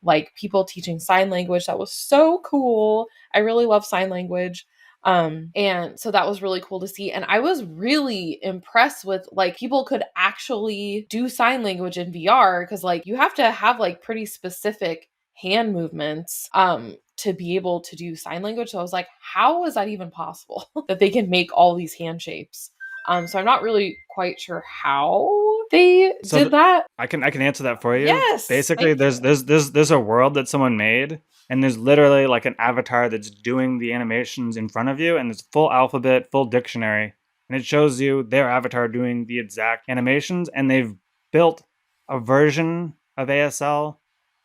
like people teaching sign language. That was so cool. I really love sign language. And so that was really cool to see. And I was really impressed with like people could actually do sign language in VR because like you have to have like pretty specific hand movements to be able to do sign language. So I was like, how is that even possible that they can make all these hand shapes? So I'm not really quite sure how they did that. I can answer that for you. Yes. Basically, there's a world that someone made, and there's literally like an avatar that's doing the animations in front of you, and it's full alphabet, full dictionary, and it shows you their avatar doing the exact animations, and they've built a version of ASL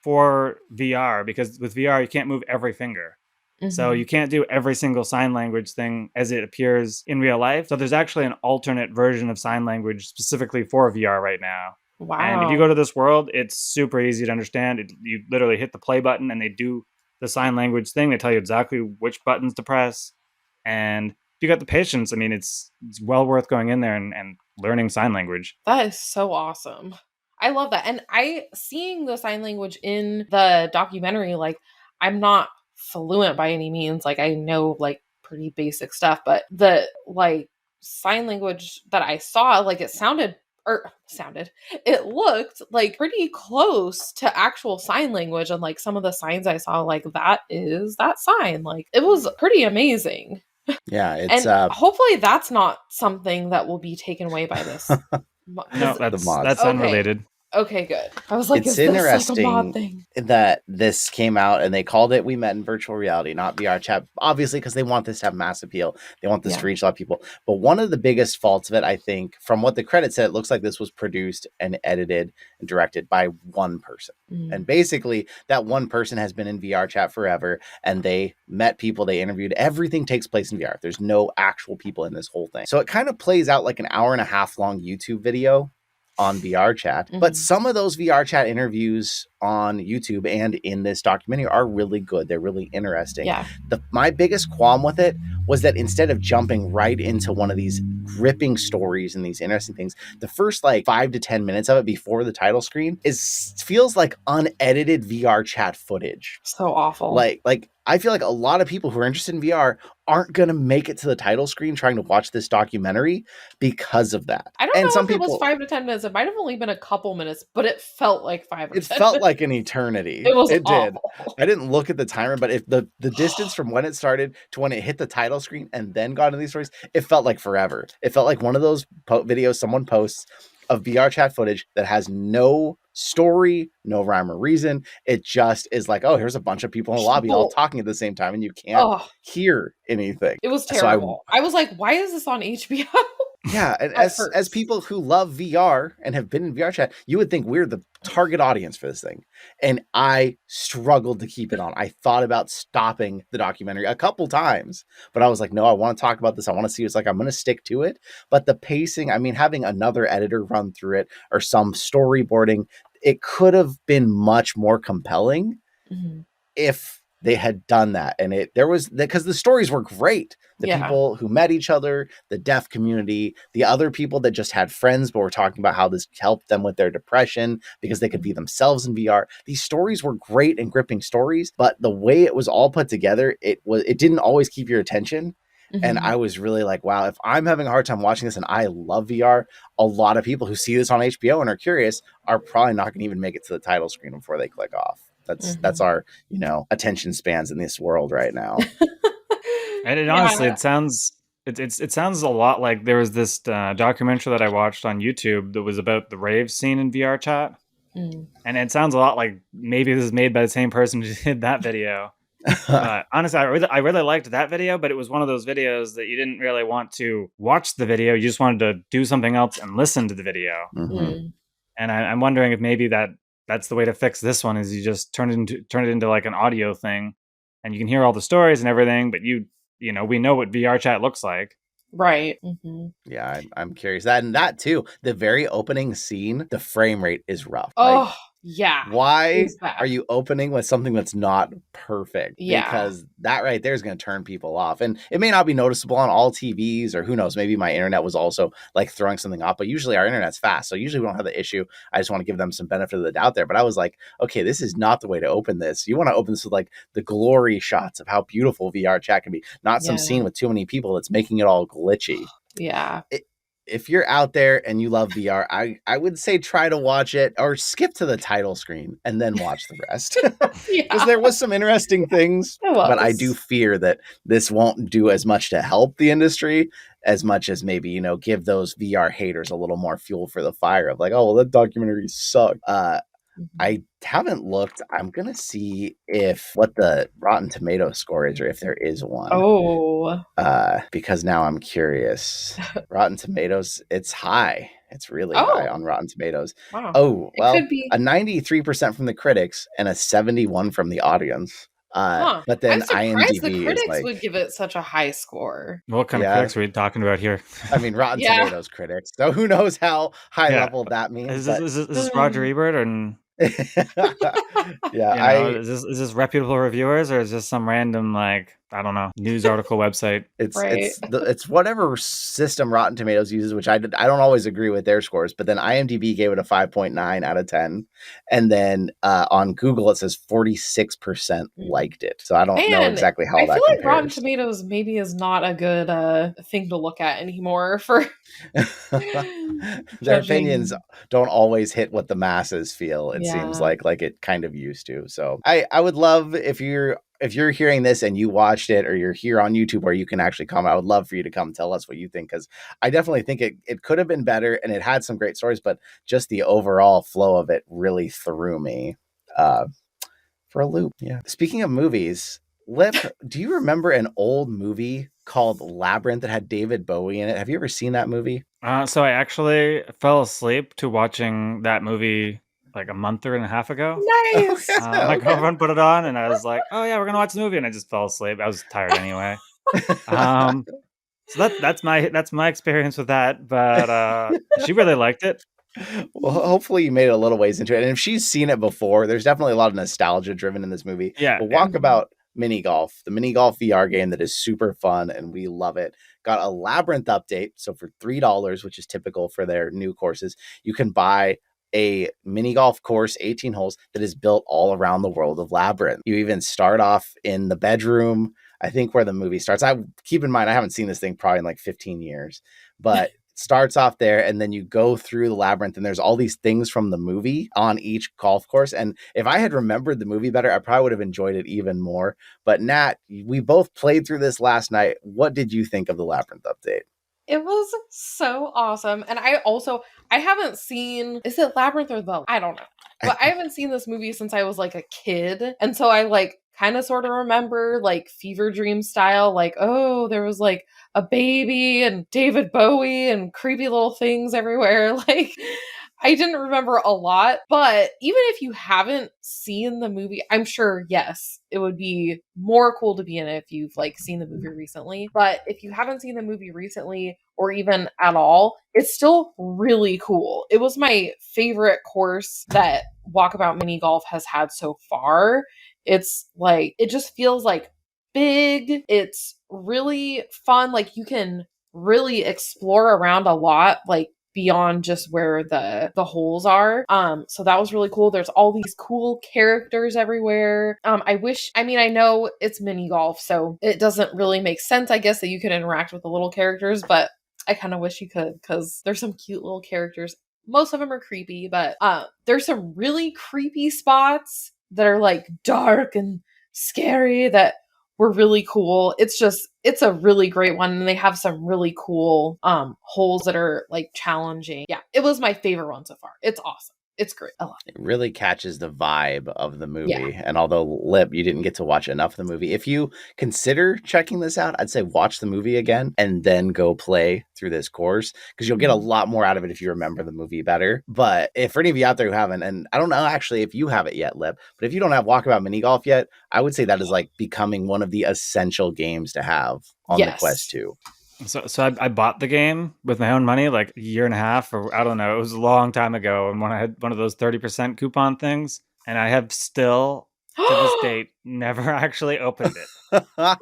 for VR because with VR you can't move every finger. So you can't do every single sign language thing as it appears in real life. So there's actually an alternate version of sign language specifically for VR right now. Wow. And if you go to this world, it's super easy to understand. You literally hit the play button and they do the sign language thing. They tell you exactly which buttons to press. And if you got the patience, I mean, it's well worth going in there and learning sign language. That is so awesome. I love that. And seeing the sign language in the documentary, like, I'm not fluent by any means. Like, I know like pretty basic stuff, but the like sign language that I saw, like, it looked like pretty close to actual sign language. And like some of the signs I saw, like, that is that sign. Like, it was pretty amazing. Yeah, it's and hopefully that's not something that will be taken away by this. No, that's unrelated. Okay, good. I was like, it's is this interesting like a mod thing? That this came out and they called it We Met in Virtual Reality, not VRChat, obviously, because they want this to have mass appeal. They want this to reach a lot of people. But one of the biggest faults of it, I think, from what the credit said, it looks like this was produced and edited and directed by one person. And basically, that one person has been in VRChat forever, and they met people, they interviewed. Everything takes place in VR. There's no actual people in this whole thing. So it kind of plays out like an 1.5 hour long YouTube video on VRChat, but some of those VRChat interviews on YouTube and in this documentary are really good. They're really interesting. Yeah. My biggest qualm with it was that instead of jumping right into one of these gripping stories and these interesting things, the first like 5 to 10 minutes of it before the title screen feels like unedited VRChat footage. So awful. Like I feel like a lot of people who are interested in VR aren't going to make it to the title screen trying to watch this documentary because of that. I don't know if it was 5 to 10 minutes. It might have only been a couple minutes, but it felt like 5 or 10 It felt like an eternity. It did. I didn't look at the timer, but if the distance from when it started to when it hit the title screen and then got into these stories, it felt like forever. It felt like one of those videos someone posts of VRChat footage that has no story, no rhyme or reason. It just is like, oh, here's a bunch of people in the lobby all talking at the same time and you can't hear anything. It was terrible. So I was like, why is this on HBO? Yeah, and as people who love VR and have been in VRChat, you would think we're the target audience for this thing. And I struggled to keep it on. I thought about stopping the documentary a couple times, but I was like, no, I want to talk about this. I want to see it's like, I'm going to stick to it. But the pacing, I mean, having another editor run through it or some storyboarding, it could have been much more compelling if they had done that. And because the stories were great. The people who met each other, the deaf community, the other people that just had friends, but were talking about how this helped them with their depression because they could be themselves in VR. These stories were great and gripping stories, but the way it was all put together, it didn't always keep your attention. And I was really like, wow, if I'm having a hard time watching this and I love VR, a lot of people who see this on HBO and are curious are probably not going to even make it to the title screen before they click off. That's our, attention spans in this world right now. And it honestly, it sounds a lot like there was this documentary that I watched on YouTube that was about the rave scene in VRChat. And it sounds a lot like maybe this is made by the same person who did that video. But honestly, I really liked that video, but it was one of those videos that you didn't really want to watch the video. You just wanted to do something else and listen to the video. And I'm wondering if maybe that's the way to fix this one is you just turn it into like an audio thing, and you can hear all the stories and everything, but we know what VRChat looks like. Right. Yeah, I'm curious. That too, the very opening scene, the frame rate is rough. Oh, yeah. Why are you opening with something that's not perfect? Yeah. Because that right there is going to turn people off. And it may not be noticeable on all TVs, or who knows, maybe my internet was also like throwing something off, but usually our internet's fast. So usually we don't have the issue. I just want to give them some benefit of the doubt there. But I was like, okay, this is not the way to open this. You want to open this with like the glory shots of how beautiful VRChat can be, not some scene with too many people that's making it all glitchy. Yeah. If you're out there and you love VR, I would say try to watch it or skip to the title screen and then watch the rest. Because there was some interesting things, but I do fear that this won't do as much to help the industry as much as maybe, give those VR haters a little more fuel for the fire of like, oh, well, that documentary sucked. I haven't looked. I'm going to see what the Rotten Tomato score is or if there is one. Oh. Because now I'm curious. Rotten Tomatoes, it's high. It's really high on Rotten Tomatoes. Wow. Oh, well, a 93% from the critics and a 71% from the audience. But then I'm surprised the IMDb is critics like, would give it such a high score. What kind of critics are we talking about here? I mean, Rotten Yeah. Tomatoes critics. So who knows how high Yeah. level that means? Is this Roger Ebert and yeah, is this reputable reviewers or is this some random like I don't know news article website? It's whatever system Rotten Tomatoes uses, which I don't always agree with their scores. But then IMDb gave it a 5.9 out of 10, and then on Google it says 46% liked it. So I don't know exactly how that compares. I feel like Rotten Tomatoes maybe is not a good thing to look at anymore for their opinions don't always hit what the masses feel. It seems like it kind of used to. So I would love if you're hearing this and you watched it or you're here on YouTube where you can actually comment, I would love for you to come tell us what you think, because I definitely think it could have been better and it had some great stories, but just the overall flow of it really threw me for a loop. Yeah. Speaking of movies, Lip, do you remember an old movie called Labyrinth that had David Bowie in it? Have you ever seen that movie? So I actually fell asleep to watching that movie like a month and a half ago. Nice. My girlfriend put it on and I was like, oh yeah, we're gonna watch the movie, and I just fell asleep. I was tired anyway. So that's my experience with that, but she really liked it. Well, hopefully you made it a little ways into it, and if she's seen it before, there's definitely a lot of nostalgia driven in this movie. Yeah. But Walkabout Mini Golf, the mini golf VR game that is super fun and we love it, got a Labyrinth update. So for $3, which is typical for their new courses, you can buy a mini golf course, 18 holes, that is built all around the world of Labyrinth. You even start off in the bedroom, I think, where the movie starts. I keep in mind, I haven't seen this thing probably in like 15 years, but it starts off there, and then you go through the labyrinth, and there's all these things from the movie on each golf course. And if I had remembered the movie better, I probably would have enjoyed it even more. But Nat, we both played through this last night. What did you think of the Labyrinth update? It was so awesome. And I haven't seen, is it Labyrinth or I don't know. But I haven't seen this movie since I was like a kid. And so I like kind of sort of remember like fever dream style, like, oh, there was like a baby and David Bowie and creepy little things everywhere. Like, I didn't remember a lot, but even if you haven't seen the movie, I'm sure, yes, it would be more cool to be in it if you've like seen the movie recently. But if you haven't seen the movie recently or even at all, it's still really cool. It was my favorite course that Walkabout Mini Golf has had so far. It's like, it just feels like big. It's really fun. Like you can really explore around a lot, like beyond just where the holes are. So that was really cool. There's all these cool characters everywhere. I know it's mini golf, so it doesn't really make sense, I guess, that you could interact with the little characters, but I kind of wish you could, because there's some cute little characters. Most of them are creepy, but there's some really creepy spots that are like dark and scary that were really cool. It's a really great one, and they have some really cool holes that are like challenging. Yeah, it was my favorite one so far. It's awesome. It's great. I love it. It really catches the vibe of the movie. Yeah. And although, Lip, you didn't get to watch enough of the movie, if you consider checking this out, I'd say watch the movie again and then go play through this course, because you'll get a lot more out of it if you remember the movie better. But if for any of you out there who haven't, and I don't know actually if you have it yet, Lip, but if you don't have Walkabout Mini Golf yet, I would say that is like becoming one of the essential games to have on the Quest 2. So I bought the game with my own money like a year and a half, or I don't know. It was a long time ago, and when I had one of those 30% coupon things, and I have still to this date never actually opened it. No!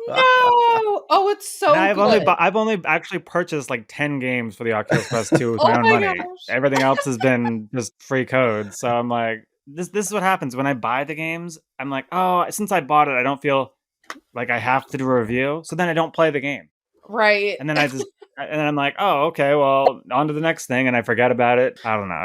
Oh, it's so good. I've only actually purchased like 10 games for the Oculus Quest 2 with my own money. Gosh. Everything else has been just free code. So I'm like, this is what happens when I buy the games. I'm like, oh, since I bought it, I don't feel like I have to do a review. So then I don't play the game. Right. And then and then I'm like, oh, okay, well, on to the next thing, and I forget about it. I don't know.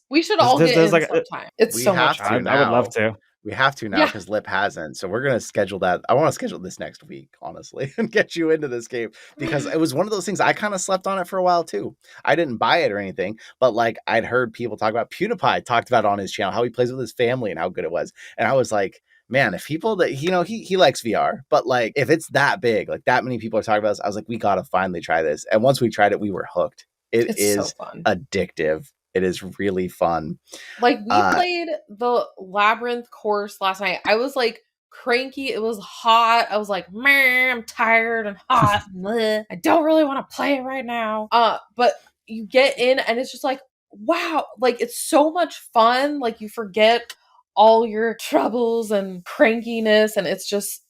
We should all get in like sometime. It's so much fun. I would love to. We have to now because Lip hasn't. So we're going to schedule that. I want to schedule this next week, honestly, and get you into this game, because it was one of those things. I kind of slept on it for a while too. I didn't buy it or anything, but like I'd heard people talk about, PewDiePie talked about it on his channel, how he plays with his family and how good it was. And I was like, man, if people that, he likes VR, but like if it's that big, like that many people are talking about this, I was like, we got to finally try this. And once we tried it, we were hooked. It's is so fun. Addictive. It is really fun. Like we played the Labyrinth course last night. I was like cranky. It was hot. I was like, man, I'm tired and hot. I don't really want to play it right now. But you get in and it's just like, wow, like it's so much fun. Like you forget all your troubles and crankiness, and it's just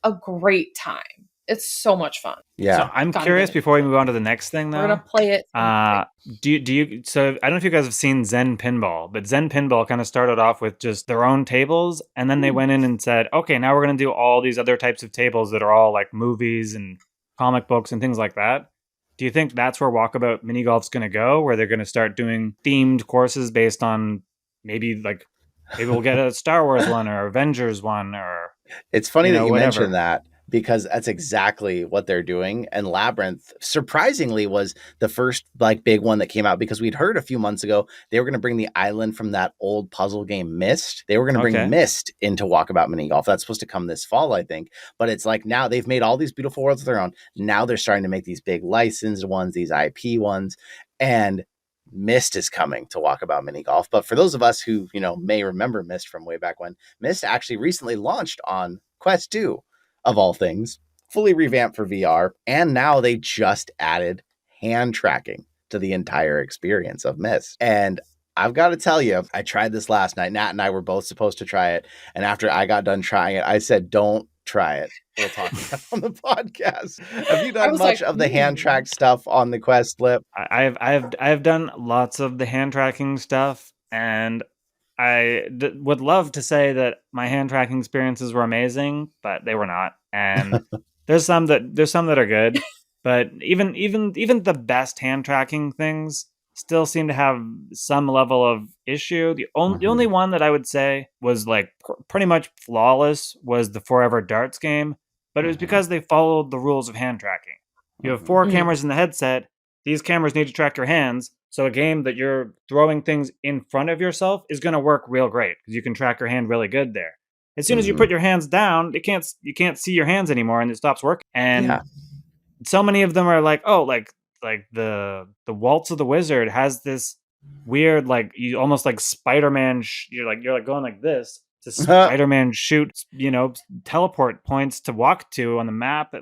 a great time. It's so much fun. Yeah. So I'm curious before we move on to the next thing, though. We're gonna play it. Do you? So I don't know if you guys have seen Zen Pinball, but Zen Pinball kind of started off with just their own tables, and then they went in and said, okay, now we're gonna do all these other types of tables that are all like movies and comic books and things like that. Do you think that's where Walkabout Mini Golf's gonna go, where they're gonna start doing themed courses based on maybe we'll get a Star Wars one or Avengers one, or it's funny that you whatever. mentioned that, because that's exactly what they're doing. And Labyrinth, surprisingly, was the first like big one that came out, because we'd heard a few months ago they were going to bring the island from that old puzzle game Myst. They were going to bring Myst into Walkabout Mini Golf. That's supposed to come this fall, I think. But it's like now they've made all these beautiful worlds of their own. Now they're starting to make these big licensed ones, these IP ones, and Myst is coming to Walkabout Mini Golf. But for those of us who, may remember Myst from way back when, Myst actually recently launched on Quest 2, of all things, fully revamped for VR. And now they just added hand tracking to the entire experience of Myst. And I've got to tell you, I tried this last night. Nat and I were both supposed to try it. And after I got done trying it, I said, don't try it. We'll talk about it on the podcast. Have you done much of the hand track stuff on the Quest, Lip? I've done lots of the hand tracking stuff, and I would love to say that my hand tracking experiences were amazing, but they were not. And there's some that are good, but even the best hand tracking things still seem to have some level of issue. The only one that I would say was like pretty much flawless was the Forever Darts game, but it was because they followed the rules of hand tracking. You have 4 cameras in the headset. These cameras need to track your hands. So a game that you're throwing things in front of yourself is going to work real great because you can track your hand really good there. As soon as you put your hands down, you can't see your hands anymore, and it stops working. And so many of them are like, oh, like the Waltz of the Wizard has this weird, like, you almost like Spider-Man. You're like going like this to Spider-Man shoot, teleport points to walk to on the map.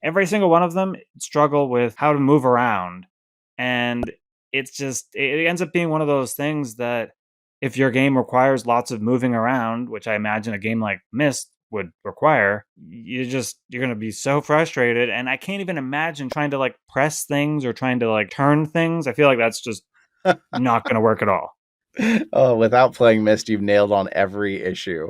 Every single one of them struggle with how to move around, and it ends up being one of those things that if your game requires lots of moving around, which I imagine a game like Myst would require, you're going to be so frustrated. And I can't even imagine trying to like press things or trying to like turn things. I feel like that's just not going to work at all. Oh, without playing Myst, you've nailed on every issue.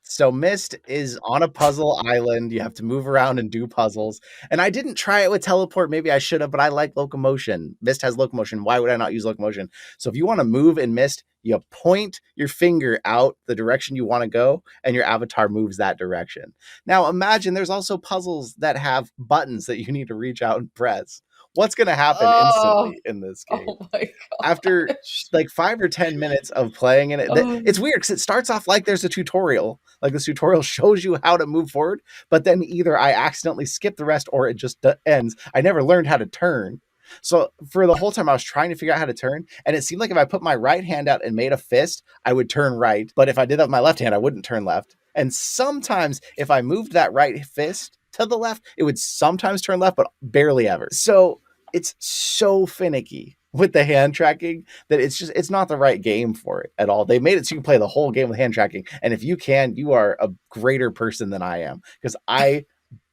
So Myst is on a puzzle island. You have to move around and do puzzles. And I didn't try it with teleport. Maybe I should have, but I like locomotion. Myst has locomotion. Why would I not use locomotion? So if you want to move in Myst, you point your finger out the direction you want to go, and your avatar moves that direction. Now imagine there's also puzzles that have buttons that you need to reach out and press. What's going to happen instantly in this game? Oh my God. After like 5 or 10 minutes of playing in it, it's weird because it starts off like there's a tutorial. Like this tutorial shows you how to move forward, but then either I accidentally skip the rest or it just ends. I never learned how to turn. So for the whole time I was trying to figure out how to turn, and it seemed like if I put my right hand out and made a fist, I would turn right. But if I did that with my left hand, I wouldn't turn left. And sometimes if I moved that right fist to the left, it would sometimes turn left, but barely ever. So it's so finicky with the hand tracking that it's not the right game for it at all. They made it so you can play the whole game with hand tracking. And if you can, you are a greater person than I am, because I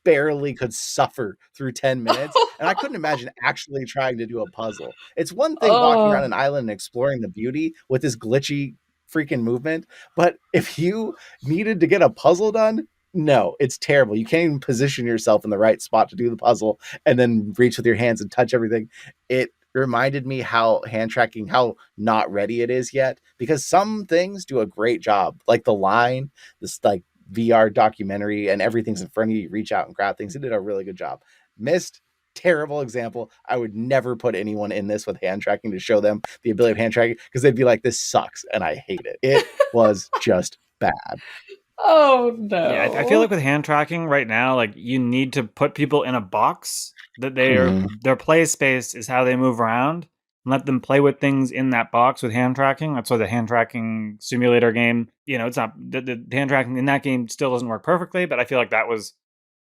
barely could suffer through 10 minutes. And I couldn't imagine actually trying to do a puzzle. It's one thing walking around an island and exploring the beauty with this glitchy freaking movement. But if you needed to get a puzzle done, no, it's terrible. You can't even position yourself in the right spot to do the puzzle and then reach with your hands and touch everything. It reminded me how hand tracking, how not ready it is yet, because some things do a great job, like the line, this like VR documentary, and everything's in front of you. You reach out and grab things. It did a really good job. Myst, terrible example. I would never put anyone in this with hand tracking to show them the ability of hand tracking, because they'd be like, this sucks, and I hate it. It was just bad. Oh no. Yeah, I feel like with hand tracking right now, like you need to put people in a box that their play space is how they move around. and let them play with things in that box with hand tracking. That's why the hand tracking simulator game, it's not, the hand tracking in that game still doesn't work perfectly, but I feel like that was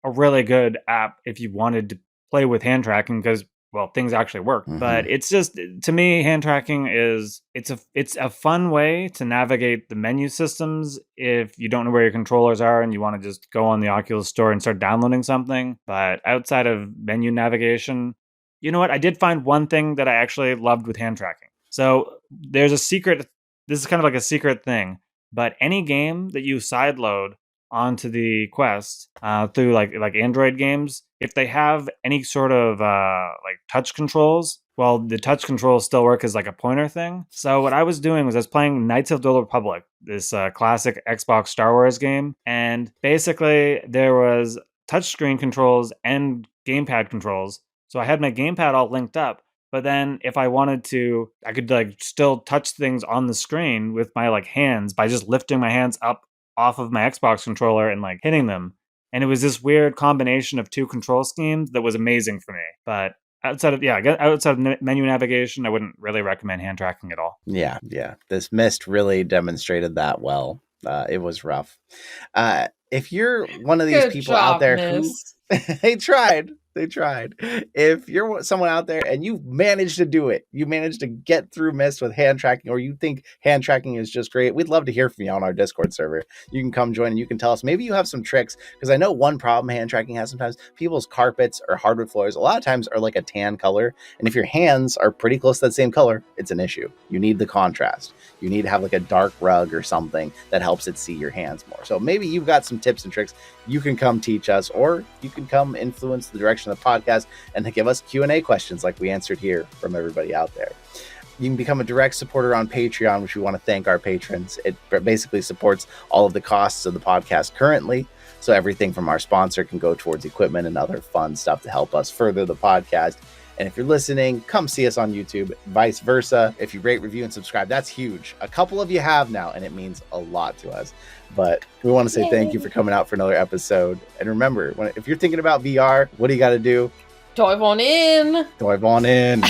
a really good app if you wanted to play with hand tracking because, well, things actually work. Mm-hmm. But it's just, to me, hand tracking it's a fun way to navigate the menu systems if you don't know where your controllers are and you want to just go on the Oculus store and start downloading something. But outside of menu navigation, you know what? I did find one thing that I actually loved with hand tracking. So there's a secret. This is kind of like a secret thing. But any game that you sideload onto the Quest through like Android games, if they have any sort of like touch controls, well, the touch controls still work as like a pointer thing. So what I was doing was I was playing Knights of the Old Republic, this classic Xbox Star Wars game, and basically there was touchscreen controls and gamepad controls. So I had my gamepad all linked up, but then if I wanted to, I could like still touch things on the screen with my like hands by just lifting my hands up off of my Xbox controller and like hitting them. And it was this weird combination of two control schemes that was amazing for me. But outside of menu navigation, I wouldn't really recommend hand tracking at all. Yeah. This Myst really demonstrated that well. It was rough. If you're one of these people out there who they tried. If you're someone out there and you managed to do it, you managed to get through Myst with hand tracking, or you think hand tracking is just great, we'd love to hear from you on our Discord server. You can come join and you can tell us. Maybe you have some tricks, because I know one problem hand tracking has sometimes, people's carpets or hardwood floors a lot of times are like a tan color. And if your hands are pretty close to that same color, it's an issue. You need the contrast. You need to have like a dark rug or something that helps it see your hands more. So maybe you've got some tips and tricks. You can come teach us, or you can come influence the direction of the podcast and give us Q&A questions like we answered here from everybody out there. You can become a direct supporter on Patreon, which we want to thank our patrons. It basically supports all of the costs of the podcast currently. So everything from our sponsor can go towards equipment and other fun stuff to help us further the podcast. And if you're listening, come see us on YouTube, vice versa. If you rate, review, and subscribe, that's huge. A couple of you have now, and it means a lot to us. But we want to say thank you for coming out for another episode. And remember, if you're thinking about VR, what do you got to do? Dive on in. Dive on in.